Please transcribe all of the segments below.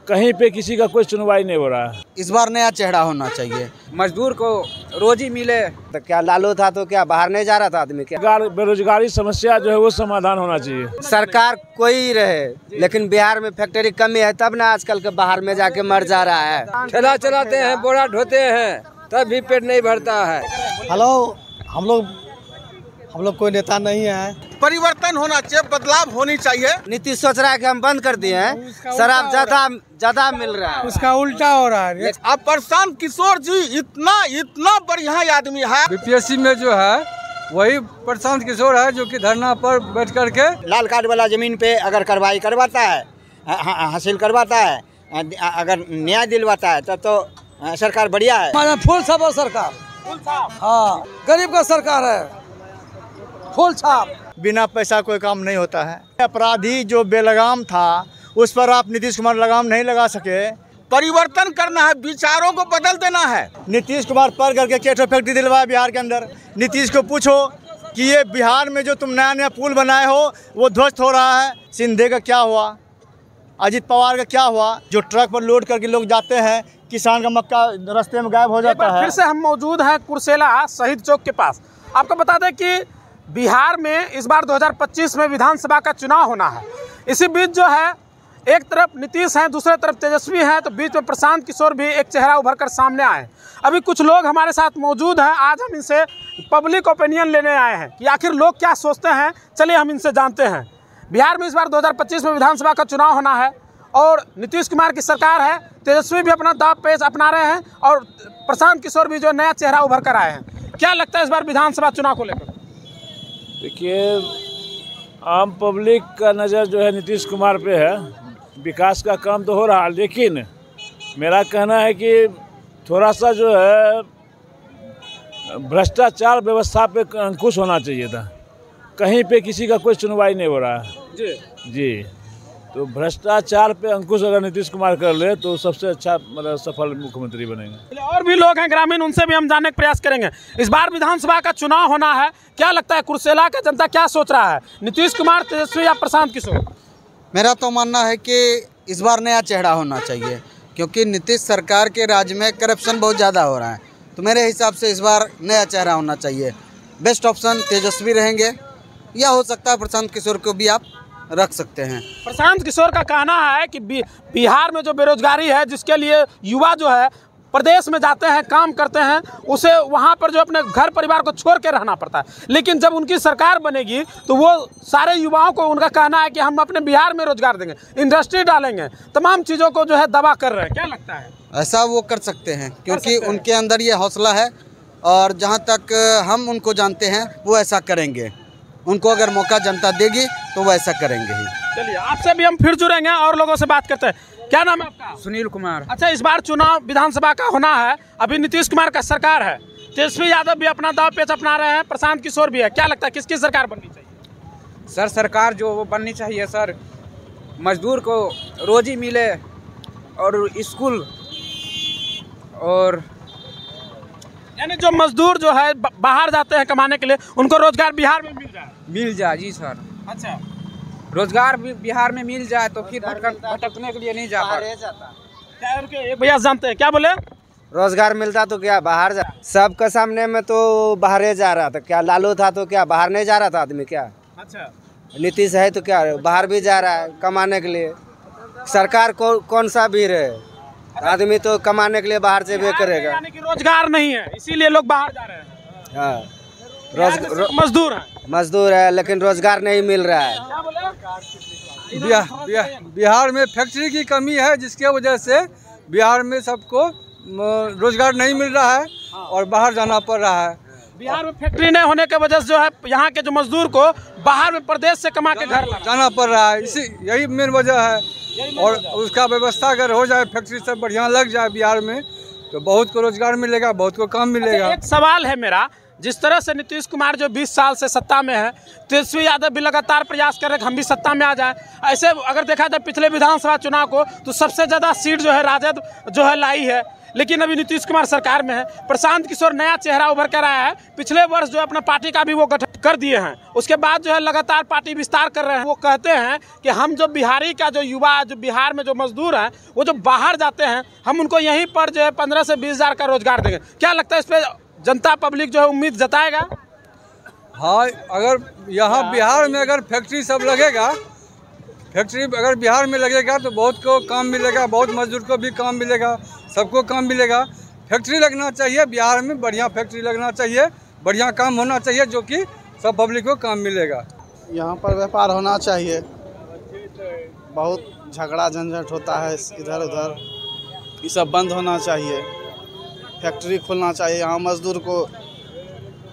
कहीं पे किसी का कोई सुनवाई नहीं हो रहा है। इस बार नया चेहरा होना चाहिए, मजदूर को रोजी मिले। तो क्या लालू था तो क्या बाहर नहीं जा रहा था आदमी? क्या बेरोजगारी समस्या जो है वो समाधान होना चाहिए। सरकार कोई रहे, लेकिन बिहार में फैक्ट्री कमी है तब ना आजकल के बाहर में जाके मर जा रहा है। ठेला चलाते हैं, बोरा ढोते हैं, तब भी पेट नहीं भरता है। हेलो, हम लोग कोई नेता नहीं है। परिवर्तन होना चाहिए, बदलाव होनी चाहिए। नीतीश सोच रहा है कि हम बंद कर दिए हैं, शराब ज्यादा मिल रहा है, उसका उल्टा हो रहा है। अब प्रशांत किशोर जी इतना बढ़िया आदमी है। बीपीएससी में जो है वही प्रशांत किशोर है, जो कि धरना पर बैठ करके लाल कार्ड वाला जमीन पे अगर कार्रवाई करवाता है, हासिल करवाता है, अगर न्याय दिलवाता है तब तो सरकार बढ़िया है। फुल छाप सरकार, हाँ, गरीब का सरकार है, फुल छाप। बिना पैसा कोई काम नहीं होता है। अपराधी जो बेलगाम था उस पर आप नीतीश कुमार लगाम नहीं लगा सके। परिवर्तन करना है, विचारों को बदल देना है। नीतीश कुमार पर करके केटो फैक्ट्री दिलवाया बिहार के अंदर। नीतीश को पूछो कि ये बिहार में जो तुम नया पुल बनाए हो वो ध्वस्त हो रहा है। सिंधे का क्या हुआ, अजित पवार का क्या हुआ? जो ट्रक पर लोड करके लोग जाते हैं, किसान का मक्का रास्ते में गायब हो जाता है। फिर से हम मौजूद हैं कुर्सेला शहीद चौक के पास। आपको बता दें कि बिहार में इस बार 2025 में विधानसभा का चुनाव होना है। इसी बीच जो है एक तरफ नीतीश हैं, दूसरे तरफ तेजस्वी हैं, तो बीच में प्रशांत किशोर भी एक चेहरा उभर कर सामने आए। अभी कुछ लोग हमारे साथ मौजूद हैं, आज हम इनसे पब्लिक ओपिनियन लेने आए हैं कि आखिर लोग क्या सोचते हैं। चलिए हम इनसे जानते हैं। बिहार में इस बार 2025 में विधानसभा का चुनाव होना है और नीतीश कुमार की सरकार है। तेजस्वी भी अपना दाव पेच अपना रहे हैं और प्रशांत किशोर भी जो नया चेहरा उभर कर आए हैं। क्या लगता है इस बार विधानसभा चुनाव को लेकर? देखिए, आम पब्लिक का नज़र जो है नीतीश कुमार पे है। विकास का काम तो हो रहा है, लेकिन मेरा कहना है कि थोड़ा सा जो है भ्रष्टाचार व्यवस्था पे अंकुश होना चाहिए था। कहीं पे किसी का कोई सुनवाई नहीं हो रहा है जी। तो भ्रष्टाचार पे अंकुश अगर नीतीश कुमार कर ले तो सबसे अच्छा मतलब सफल मुख्यमंत्री बनेंगे। और भी लोग हैं ग्रामीण, उनसे भी हम जानने का प्रयास करेंगे। इस बार विधानसभा का चुनाव होना है, क्या लगता है कुर्सेला का जनता क्या सोच रहा है? नीतीश कुमार, तेजस्वी या प्रशांत किशोर? मेरा तो मानना है कि इस बार नया चेहरा होना चाहिए, क्योंकि नीतीश सरकार के राज्य में करप्शन बहुत ज़्यादा हो रहा है। तो मेरे हिसाब से इस बार नया चेहरा होना चाहिए। बेस्ट ऑप्शन तेजस्वी रहेंगे, या हो सकता है प्रशांत किशोर को भी आप रख सकते हैं। प्रशांत किशोर का कहना है कि बिहार में जो बेरोजगारी है, जिसके लिए युवा जो है प्रदेश में जाते हैं, काम करते हैं, उसे वहाँ पर जो अपने घर परिवार को छोड़ के रहना पड़ता है। लेकिन जब उनकी सरकार बनेगी तो वो सारे युवाओं को, उनका कहना है कि हम अपने बिहार में रोजगार देंगे, इंडस्ट्री डालेंगे, तमाम चीज़ों को जो है दबा कर रहे हैं। क्या लगता है? ऐसा वो कर सकते हैं, क्योंकि उनके अंदर ये हौसला है और जहाँ तक हम उनको जानते हैं वो ऐसा करेंगे। उनको अगर मौका जनता देगी तो वो ऐसा करेंगे ही। चलिए, आपसे भी हम फिर जुड़ेंगे और लोगों से बात करते हैं। क्या नाम है आपका? सुनील कुमार। अच्छा, इस बार चुनाव विधानसभा का होना है, अभी नीतीश कुमार का सरकार है, तेजस्वी यादव भी अपना दाव पेच अपना रहे हैं, प्रशांत किशोर भी है। क्या लगता है किसकी सरकार बननी चाहिए? सर, सरकार जो वो बननी चाहिए सर, मजदूर को रोजी मिले और स्कूल, और यानी जो मजदूर जो है बाहर जाते हैं कमाने के लिए, उनको रोजगार बिहार में मिल जाए। जी सर। अच्छा, रोजगार भी बिहार में मिल जाए तो फिर भटकने के लिए नहीं जा पाता। एक भैया जानते हैं, क्या बोले? रोजगार मिलता तो क्या बाहर जा, सबके सामने में तो बाहर जा रहा था। क्या लालू था तो क्या बाहर नहीं जा रहा था आदमी? क्या अच्छा, नीतीश है तो क्या बाहर भी जा रहा है कमाने के लिए। सरकार कौन सा भी रहे, आदमी तो कमाने के लिए बाहर से भी करेगा। यानी कि रोजगार नहीं है, इसीलिए लोग बाहर जा रहे हैं। हाँ, मजदूर है लेकिन रोजगार नहीं मिल रहा है। बिहार में फैक्ट्री की कमी है, जिसके वजह से बिहार में सबको रोजगार नहीं मिल रहा है और बाहर जाना पड़ रहा है। बिहार में फैक्ट्री नहीं होने की वजह से जो है यहाँ के जो मजदूर को बाहर में प्रदेश से कमा के घर जाना पड़ रहा है। यही मेन वजह है। और उसका व्यवस्था अगर हो जाए, फैक्ट्री सब बढ़िया लग जाए बिहार में, तो बहुत को रोजगार मिलेगा, बहुत को काम मिलेगा। एक सवाल है मेरा, जिस तरह से नीतीश कुमार जो 20 साल से सत्ता में है, तेजस्वी यादव भी लगातार प्रयास कर रहे हैं हम भी सत्ता में आ जाए। ऐसे अगर देखा जाए पिछले विधानसभा चुनाव को, तो सबसे ज़्यादा सीट जो है राजद जो है लाई है। लेकिन अभी नीतीश कुमार सरकार में है। प्रशांत किशोर नया चेहरा उभर कर आया है। पिछले वर्ष जो अपना पार्टी का भी वो गठन कर दिए हैं, उसके बाद जो है लगातार पार्टी विस्तार कर रहे हैं। वो कहते हैं कि हम जो बिहारी का जो युवा, जो बिहार में जो मजदूर हैं, वो जो बाहर जाते हैं, हम उनको यहीं पर जो है 15 से 20 हज़ार का रोजगार देंगे। क्या लगता है इस पर जनता पब्लिक जो है उम्मीद जताएगा? हाँ, अगर यहाँ बिहार में अगर फैक्ट्री सब लगेगा, फैक्ट्री अगर बिहार में लगेगा तो बहुत को काम मिलेगा, बहुत मजदूर को भी काम मिलेगा, सबको काम मिलेगा। फैक्ट्री लगना चाहिए बिहार में, बढ़िया फैक्ट्री लगना चाहिए, बढ़िया काम होना चाहिए, जो कि सब पब्लिक को काम मिलेगा। यहाँ पर व्यापार होना चाहिए। बहुत झगड़ा झंझट होता है इधर उधर, ये सब बंद होना चाहिए। फैक्ट्री खोलना चाहिए। यहाँ मजदूर को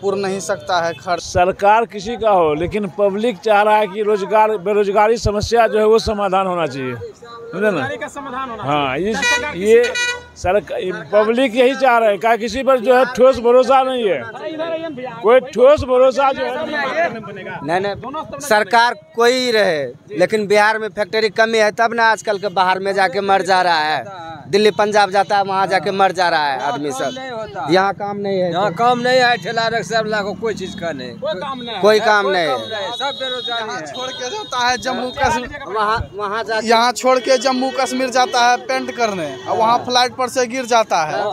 पूर्ण नहीं सकता है खर्च। सरकार किसी का हो, लेकिन पब्लिक चाह रहा है कि रोजगार, बेरोजगारी समस्या जो है वो समाधान होना चाहिए, समझे ना? का समाधान होना हाँ, ये सरकार, पब्लिक यही चाह रहे हैं। क्या किसी पर जो है ठोस भरोसा नहीं है, कोई ठोस भरोसा जो है नहीं, सरकार कोई रहे, लेकिन बिहार में फैक्ट्री कमी है, तब ना आजकल के बाहर में जाके मर जा रहा है। दिल्ली पंजाब जाता है, वहाँ जाके मर जा रहा है आदमी सब। यहाँ काम नहीं है, यहाँ काम नहीं है। ठेला रख सब लाखों, कोई चीज का नहीं, कोई काम नहीं है। सब बेरोजगार है। छोड़ के जाता है जम्मू कश्मीर, वहाँ जाके यहाँ छोड़ के जम्मू कश्मीर जाता है पेंट करने, और वहाँ फ्लाइट पर से गिर जाता है।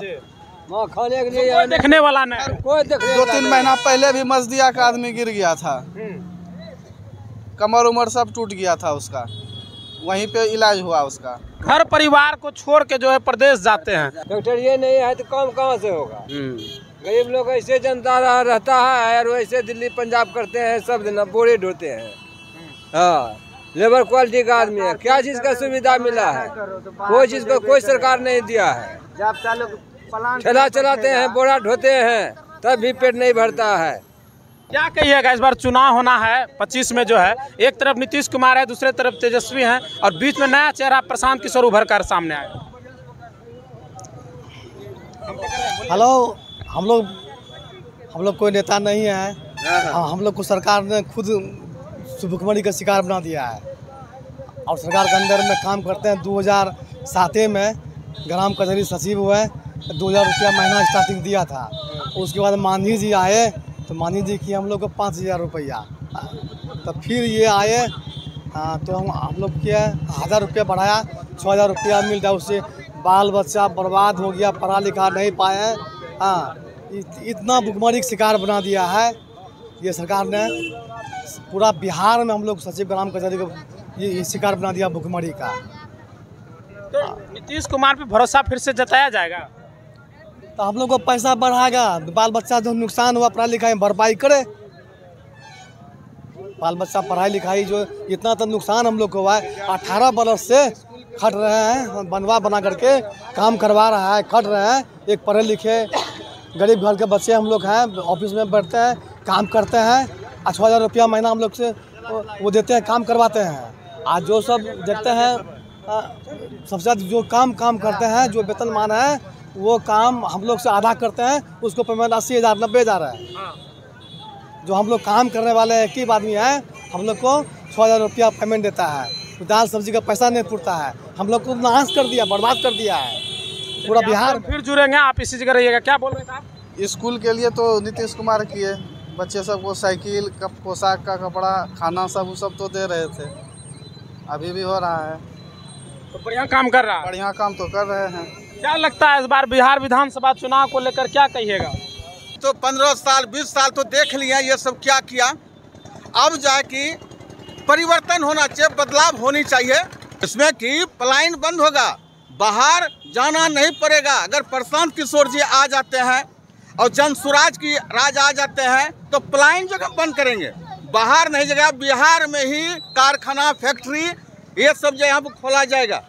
वहाँ खाने के लिए कोई देखने वाला नहीं, कोई देखने 2-3 महीना पहले भी मजदिया का आदमी गिर गया था, कमर उमर सब टूट गया था उसका, वहीं पे इलाज हुआ उसका। घर परिवार को छोड़ के जो है प्रदेश जाते हैं। फैक्ट्री नहीं है तो काम कहाँ से होगा? गरीब लोग ऐसे जनता रहता है, और वैसे दिल्ली पंजाब करते हैं, सब दिन बोरे ढोते हैं। हाँ, लेबर क्वालिटी का आदमी है, क्या चीज का सुविधा मिला है? कोई चीज को कोई सरकार नहीं दिया है। ठेला चलाते हैं, बोरा ढोते हैं, तब भी पेट नहीं भरता है। क्या कहिएगा, इस बार चुनाव होना है 25 में जो है, एक तरफ नीतीश कुमार है, दूसरे तरफ तेजस्वी हैं, और बीच में नया चेहरा प्रशांत किशोर उभर कर सामने आया। हेलो, हम लोग कोई नेता नहीं है। हम लोग को सरकार ने खुद भुखमरी का शिकार बना दिया है, और सरकार के अंदर में काम करते हैं। 2007 में ग्राम कचहरी सचिव हुए, 2000 रुपया महीना स्टार्टिंग दिया था। उसके बाद मांझी जी आए, तो मांझी जी की हम लोग को 5000 रुपया, तो फिर ये आए, तो हम लोग के 1000 रुपया बढ़ाया, 6000 रुपया मिल रहा। उससे बाल बच्चा बर्बाद हो गया, पढ़ा लिखा नहीं पाए। हाँ, इतना भुखमरी का शिकार बना दिया है ये सरकार ने। पूरा बिहार में हम लोग सचिव ग्राम कचहरी को ये शिकार बना दिया भुखमरी का। तो नीतीश कुमार पे भरोसा फिर से जताया जाएगा, तो हम लोग को पैसा बढ़ाएगा, बाल बच्चा जो नुकसान हुआ पढ़ाई लिखाई भरपाई करे। बाल बच्चा पढ़ाई लिखाई जो इतना तो नुकसान हम लोग को हुआ है, 18 बरस से खट रहे हैं, बनवा बना करके काम करवा रहा है, खट रहे हैं। एक पढ़े लिखे गरीब घर के बच्चे हम लोग हैं, ऑफिस में बैठते हैं, काम करते हैं, 6000 रुपया महीना हम लोग से वो देते हैं, काम करवाते हैं। आज जो सब देखते हैं, सबसे ज़्यादा जो काम करते हैं, जो वेतनमान है, वो काम हम लोग से आधा करते हैं, उसको पेमेंट 80,000 90,000 है। जो हम लोग काम करने वाले एक ही आदमी है, हम लोग को 6000 रुपया पेमेंट देता है। दाल सब्जी का पैसा नहीं पुरता है, हम लोग को नाश कर दिया, बर्बाद कर दिया है पूरा बिहार। फिर जुड़ेंगे, आप इसी जगह रहिएगा। क्या बोल रहे थे आप? स्कूल के लिए तो नीतीश कुमार किए, बच्चे सबको साइकिल का, पोशाक का कपड़ा, खाना सब तो दे रहे थे, अभी भी हो रहा है। तो बढ़िया काम कर रहा है, बढ़िया काम तो कर रहे हैं। क्या लगता है इस बार बिहार विधानसभा चुनाव को लेकर क्या कहिएगा? तो 15 साल 20 साल तो देख लिया ये सब क्या किया। अब जाके परिवर्तन होना चाहिए, बदलाव होनी चाहिए, इसमें कि पलायन बंद होगा, बाहर जाना नहीं पड़ेगा। अगर प्रशांत किशोर जी आ जाते हैं और जनसुराज की राज आ जाते हैं, तो पलायन जगह बंद करेंगे, बाहर नहीं जगह, बिहार में ही कारखाना, फैक्ट्री, ये सब जो यहाँ पर खोला जाएगा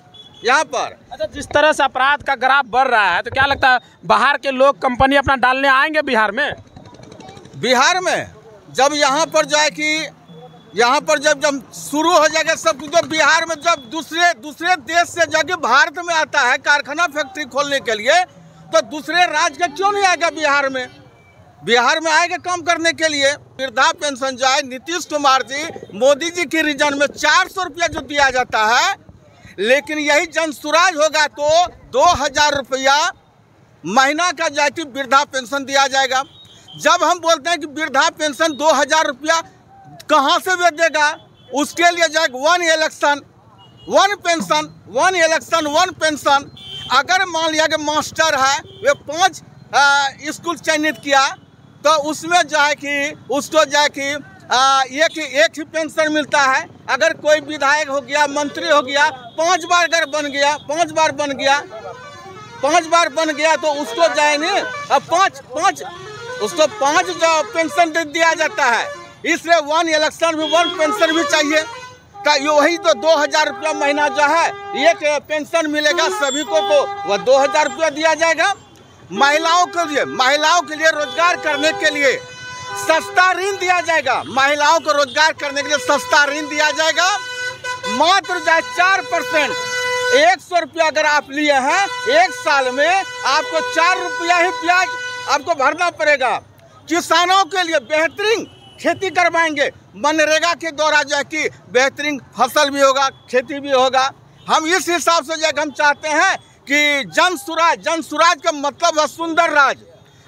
यहाँ पर। अच्छा, जिस तरह से अपराध का ग्राफ बढ़ रहा है, तो क्या लगता है बाहर के लोग कंपनी अपना डालने आएंगे बिहार में? बिहार में जब यहाँ पर जाए कि यहाँ पर जब शुरू हो जाएगा सब कुछ, तो बिहार में जब दूसरे देश से जाके भारत में आता है कारखाना फैक्ट्री खोलने के लिए, तो दूसरे राज्य का क्यों नहीं आएगा बिहार में? बिहार में आएगा काम करने के लिए। वृद्धा पेंशन जाए, नीतीश कुमार जी, मोदी जी के रीजन में 400 रुपया जो दिया जाता है, लेकिन यही जनसुराज होगा तो 2000 रुपया महीना का जो है कि वृद्धा पेंशन दिया जाएगा। जब हम बोलते हैं कि वृद्धा पेंशन 2000 रुपया कहाँ से वे देगा, उसके लिए जो है 1 इलेक्शन 1 पेंशन, 1 इलेक्शन 1 पेंशन। अगर मान लिया कि मास्टर है वे 5 स्कूल चयनित किया तो उसमें जो है कि उसको जो है कि एक ही पेंशन मिलता है। अगर कोई विधायक हो गया, मंत्री हो गया, 5 बार अगर बन गया, 5 बार बन गया तो उसको जाएंगे उसको 5 जो पेंशन दिया जाता है। इसलिए 1 इलेक्शन भी 1 पेंशन भी चाहिए। तो वही तो 2000 रुपया महीना जो है एक पेंशन मिलेगा सभी को, तो वह 2000 रुपया दिया जाएगा। महिलाओं के लिए रोजगार करने के लिए सस्ता ऋण दिया जाएगा। महिलाओं को रोजगार करने के लिए सस्ता ऋण दिया जाएगा। मात्र 4%, 100 रुपया अगर आप लिए हैं 1 साल में आपको 4 रुपया ही ब्याज आपको भरना पड़ेगा। किसानों के लिए बेहतरीन खेती करवाएंगे। मनरेगा के द्वारा जो है कि बेहतरीन फसल भी होगा, खेती भी होगा। हम इस हिसाब से जो हम चाहते हैं कि जन सुराज का मतलब है सुंदर राज।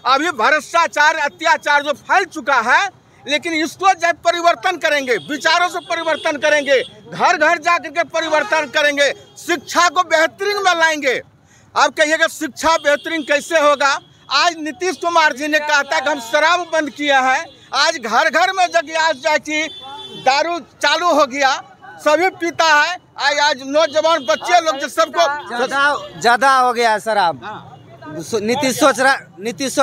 अभी भ्रष्टाचार, अत्याचार जो फैल चुका है, लेकिन इसको जब परिवर्तन करेंगे, विचारों से परिवर्तन करेंगे, घर घर जाकर के परिवर्तन करेंगे, शिक्षा को बेहतरीन में लाएंगे। अब कहिएगा शिक्षा बेहतरीन कैसे होगा? आज नीतीश कुमार जी ने कहा था कि हम शराब बंद किया है। आज घर घर में जगह आज जाके दारू चालू हो गया, सभी पीता है। आज नौजवान बच्चे लोग जो सबको ज्यादा हो गया है शराब। नीतीश सोच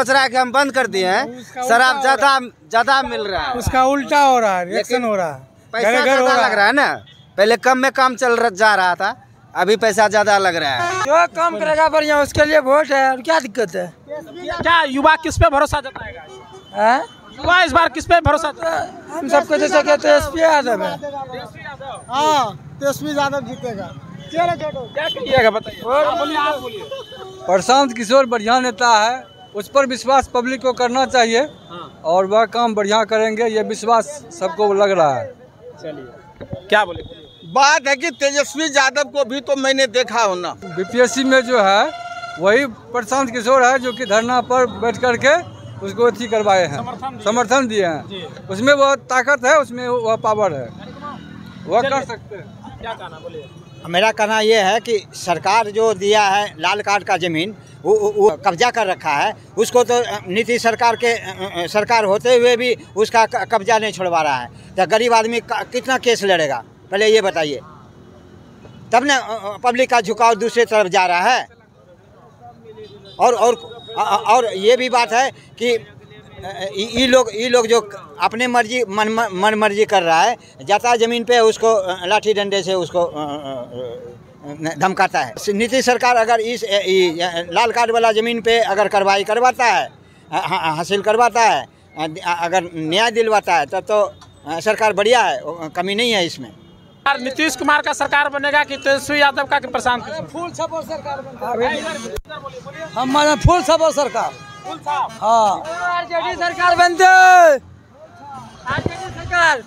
रहा है कि हम बंद कर दिए हैं, शराब ज्यादा मिल रहा है। उसका उल्टा हो रहा है, रिएक्शन हो रहा है, पैसा ज्यादा लग रहा है ना। पहले कम में काम जा रहा था, अभी पैसा ज्यादा लग रहा है। जो काम करेगा बढ़िया उसके लिए वोट है, और क्या दिक्कत है? क्या युवा किस पे भरोसा जताएगा? युवा इस बार किस पे भरोसा? हम सबको जैसे कहते हैं तेजस्वी यादव है। हाँ, तेजस्वी यादव जीतेगा। क्या कहिएगा बताइए? आप बोलिए। प्रशांत किशोर बढ़िया नेता है, उस पर विश्वास पब्लिक को करना चाहिए और वह काम बढ़िया करेंगे, ये विश्वास सबको लग रहा है। चलिए, क्या बोले? बात है कि तेजस्वी यादव को भी तो मैंने देखा हो ना। बीपीएससी में जो है वही प्रशांत किशोर है जो कि धरना पर बैठ करके उसको अथी करवाए हैं, समर्थन दिए हैं। उसमें वह ताकत है, उसमें वह पावर है, वह कर सकते हैं। क्या कहना बोलिए? मेरा कहना यह है कि सरकार जो दिया है लाल कार्ड का ज़मीन वो कब्जा कर रखा है, उसको तो नीतीश सरकार होते हुए भी उसका कब्जा नहीं छोड़वा रहा है। तो गरीब आदमी कितना केस लड़ेगा, पहले ये बताइए। तब ना पब्लिक का झुकाव दूसरी तरफ जा रहा है। और ये भी बात है कि ये लोग जो अपने मन मर्जी कर रहा है, जाता है ज़मीन पे उसको लाठी डंडे से उसको धमकाता है। नीतीश सरकार अगर इस लाल कार्ड वाला ज़मीन पे अगर कार्रवाई करवाता है, हासिल करवाता है, अगर न्याय दिलवाता है, तब तो सरकार बढ़िया है, कमी नहीं है इसमें। नीतीश कुमार का सरकार बनेगा कि तेजस्वी यादव का कि प्रशांत? फुल सपोर्ट सरकार बनेगा। हमारा फुल सपोर्ट सरकार। हाँ, आरजेडी सरकार बनते। आरजेडी सरकार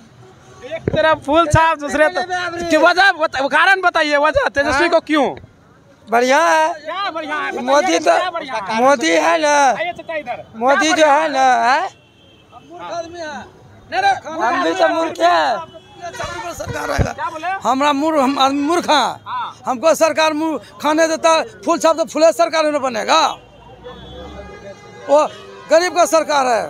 एक तरफ फूल साहब, दूसरे तो वजह कारण बताइए, वजह तेजस्वी को क्यों बढ़िया है? क्या बढ़िया है? मोदी तो मोदी है ना, मोदी जो है ना, हम भी तो मूर्ख है। सरकार आएगा, हमारा मूर्ख है, हमको सरकार खाने देता। फूल साहब तो फूले सरकार में बनेगा, वो गरीब का सरकार है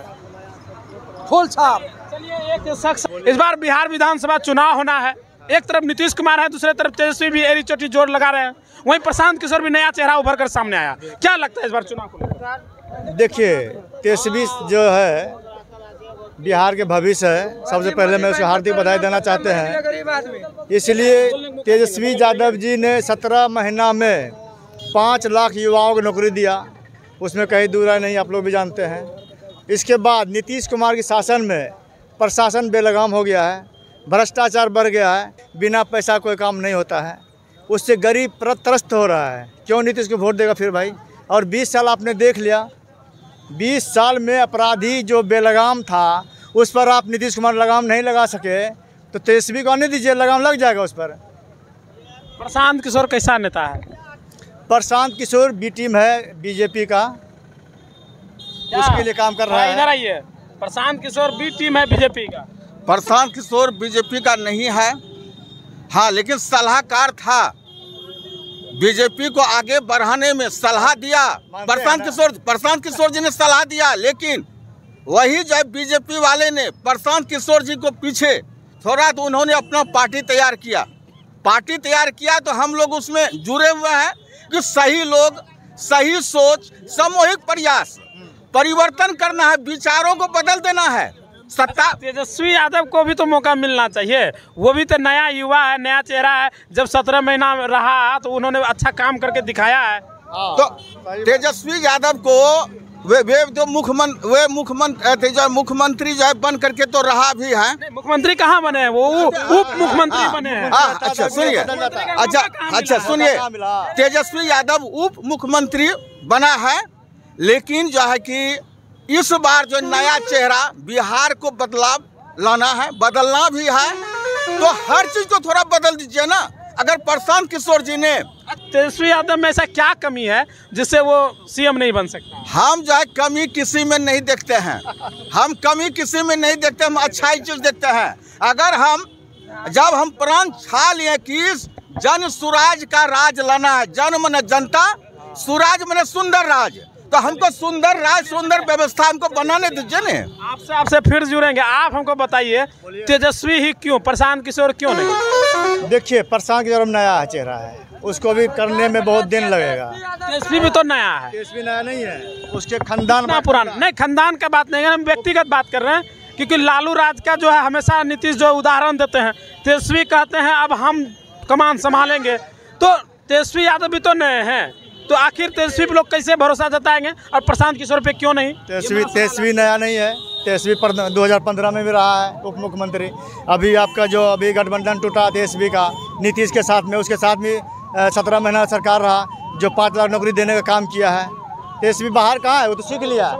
फूल साहब। चलिए, एक शख्स, इस बार बिहार विधानसभा चुनाव होना है। एक तरफ नीतीश कुमार है, दूसरे तरफ तेजस्वी भी एरी चोटी जोर लगा रहे हैं। वहीं प्रशांत किशोर भी नया चेहरा उभर कर सामने आया। क्या लगता है इस बार चुनाव को? देखिए, तेजस्वी जो है बिहार के भविष्य है। सबसे पहले मैं उसको हार्दिक बधाई देना चाहते हैं। इसलिए तेजस्वी यादव जी ने 17 महीना में 5 लाख युवाओं को नौकरी दिया, उसमें कहीं दूर नहीं, आप लोग भी जानते हैं। इसके बाद नीतीश कुमार के शासन में प्रशासन बेलगाम हो गया है, भ्रष्टाचार बढ़ गया है, बिना पैसा कोई काम नहीं होता है, उससे गरीब त्रस्त हो रहा है। क्यों नीतीश को वोट देगा फिर भाई? और 20 साल आपने देख लिया, 20 साल में अपराधी जो बेलगाम था उस पर आप नीतीश कुमार लगाम नहीं लगा सके, तो तेजस्वी को आने दीजिए, लगाम लग जाएगा उस पर। प्रशांत किशोर कैसा नेता है? प्रशांत किशोर बी टीम है बीजेपी का, उसके लिए काम कर रहा है। इधर आइए, प्रशांत किशोर भी टीम है बीजेपी का। प्रशांत किशोर बीजेपी का नहीं है, हाँ, लेकिन सलाहकार था, बीजेपी को आगे बढ़ाने में सलाह दिया प्रशांत किशोर जी ने सलाह दिया। लेकिन वही जब बीजेपी वाले ने प्रशांत किशोर जी को पीछे थोड़ा तो उन्होंने अपना पार्टी तैयार किया तो हम लोग उसमें जुड़े हुए हैं कि सही लोग, सही सोच, सामूहिक प्रयास, परिवर्तन करना है, विचारों को बदल देना है। सत्ता तेजस्वी यादव को भी तो मौका मिलना चाहिए, वो भी तो नया युवा है, नया चेहरा है। जब 17 महीना रहा तो उन्होंने अच्छा काम करके दिखाया है। तो तेजस्वी यादव को वे जो मुख्यमंत्री जो है बन करके तो रहा भी है। मुख्यमंत्री कहाँ बने हैं, वो उप मुख्यमंत्री बने हैं। अच्छा सुनिए, तेजस्वी यादव उप मुख्यमंत्री बना है, लेकिन जो है कि इस बार जो नया चेहरा, बिहार को बदलाव लाना है, बदलना भी है, तो हर चीज को थोड़ा बदल दीजिए ना। अगर प्रशांत किशोर जी ने, तेजस्वी यादव में ऐसा क्या कमी है जिससे वो सीएम नहीं बन सकता? हम जो है कमी किसी में नहीं देखते हैं, हम अच्छाई चीज देखते हैं। जब हम प्रण छा लिए कि जन सुराज का राज लाना है, जन मन जनता, सुराज मन सुंदर राज, तो हमको सुंदर राज, सुंदर व्यवस्था हमको बनाने दीजिए ना। आपसे फिर जुड़ेंगे, आप हमको बताइए तेजस्वी ही क्यों, प्रशांत किशोर क्यों नहीं? देखिए, प्रशांत किशोर नया चेहरा है, उसको भी करने में बहुत दिन लगेगा। तेजस्वी भी तो नया है। तेजस्वी नया नहीं है, उसके खानदान पुराना नहीं, खानदान का बात नहीं है, हम व्यक्तिगत बात कर रहे हैं। क्योंकि लालू राज का जो है हमेशा नीतीश जो उदाहरण देते हैं, तेजस्वी कहते हैं अब हम कमान संभालेंगे, तो तेजस्वी यादव भी तो नए हैं, तो आखिर तेजस्वी पे लोग कैसे भरोसा जताएंगे और प्रशांत किशोर पे क्यों नहीं? तेजस्वी नया नहीं है, तेजस्वी 2015 में भी रहा है उप मुख्यमंत्री। अभी आपका जो अभी गठबंधन टूटा तेजस्वी का नीतीश के साथ में, उसके साथ भी 17 महीना सरकार रहा, जो 5 लाख नौकरी देने का काम किया है। तेजस्वी बाहर कहाँ है, वो तो सीख लिया।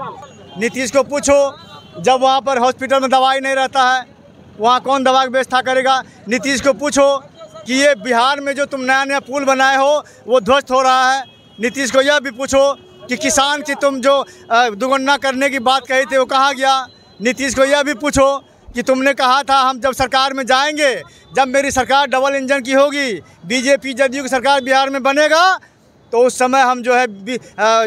नीतीश को पूछो, जब वहाँ पर हॉस्पिटल में दवाई नहीं रहता है, वहाँ कौन दवा की व्यवस्था करेगा? नीतीश को पूछो कि ये बिहार में जो तुम नया पुल बनाए हो वो ध्वस्त हो रहा है। नीतीश को यह भी पूछो कि किसान की तुम जो दुगुना करने की बात कही थी वो कहाँ गया? नीतीश को यह भी पूछो कि तुमने कहा था हम जब सरकार में जाएंगे, जब मेरी सरकार डबल इंजन की होगी, बीजेपी जदयू की सरकार बिहार में बनेगा, तो उस समय हम जो है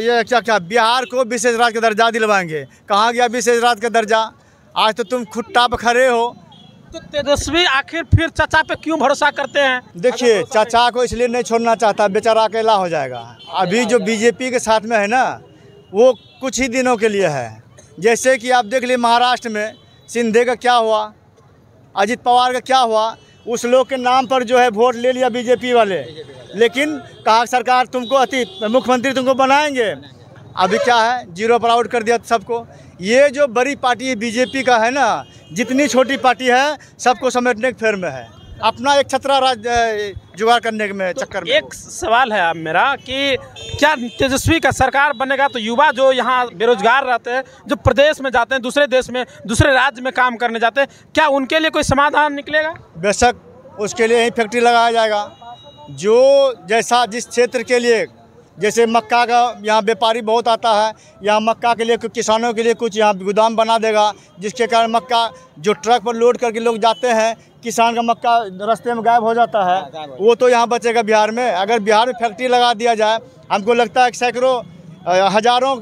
ये क्या बिहार को विशेष राज्य का दर्जा दिलवाएंगे। कहाँ गया विशेष राज्य का दर्जा? आज तो तुम खुट्टा पर खड़े हो। तो तेजस्वी आखिर फिर चाचा पे क्यों भरोसा करते हैं? देखिए, चाचा को इसलिए नहीं छोड़ना चाहता, बेचारा अकेला हो जाएगा। अभी जो बीजेपी के साथ में है ना, वो कुछ ही दिनों के लिए है। जैसे कि आप देख लीजिए महाराष्ट्र में सिंधे का क्या हुआ, अजित पवार का क्या हुआ, उस लोग के नाम पर जो है वोट ले लिया बीजेपी वाले, लेकिन कहा सरकार तुमको मुख्यमंत्री तुमको बनाएंगे। अभी क्या है, 0 पर आउट कर दिया सबको। ये जो बड़ी पार्टी बीजेपी का है ना, जितनी छोटी पार्टी है सबको समेटने के फेर में है, अपना एक छतरा राज जुगाड़ करने में चक्कर में। एक सवाल है अब मेरा कि क्या तेजस्वी का सरकार बनेगा तो युवा जो यहाँ बेरोजगार रहते हैं, जो प्रदेश में जाते हैं, दूसरे देश में, दूसरे राज्य में काम करने जाते हैं, क्या उनके लिए कोई समाधान निकलेगा? बेशक उसके लिए ही फैक्ट्री लगाया जाएगा। जो जैसा जिस क्षेत्र के लिए, जैसे मक्का का यहाँ व्यापारी बहुत आता है, यहाँ मक्का के लिए किसानों के लिए कुछ यहाँ गोदाम बना देगा, जिसके कारण मक्का जो ट्रक पर लोड करके लोग जाते हैं, किसान का मक्का रास्ते में गायब हो जाता है, वो तो यहाँ बचेगा बिहार में। अगर बिहार में फैक्ट्री लगा दिया जाए, हमको लगता है कि सैकड़ों हजारों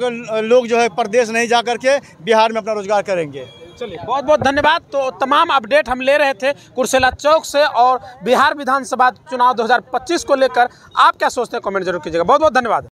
लोग जो है प्रदेश नहीं जा करके बिहार में अपना रोजगार करेंगे। चलिए, बहुत बहुत धन्यवाद। तो तमाम अपडेट हम ले रहे थे कुर्सेला चौक से, और बिहार विधानसभा चुनाव 2025 को लेकर आप क्या सोचते हैं कमेंट जरूर कीजिएगा। बहुत बहुत धन्यवाद।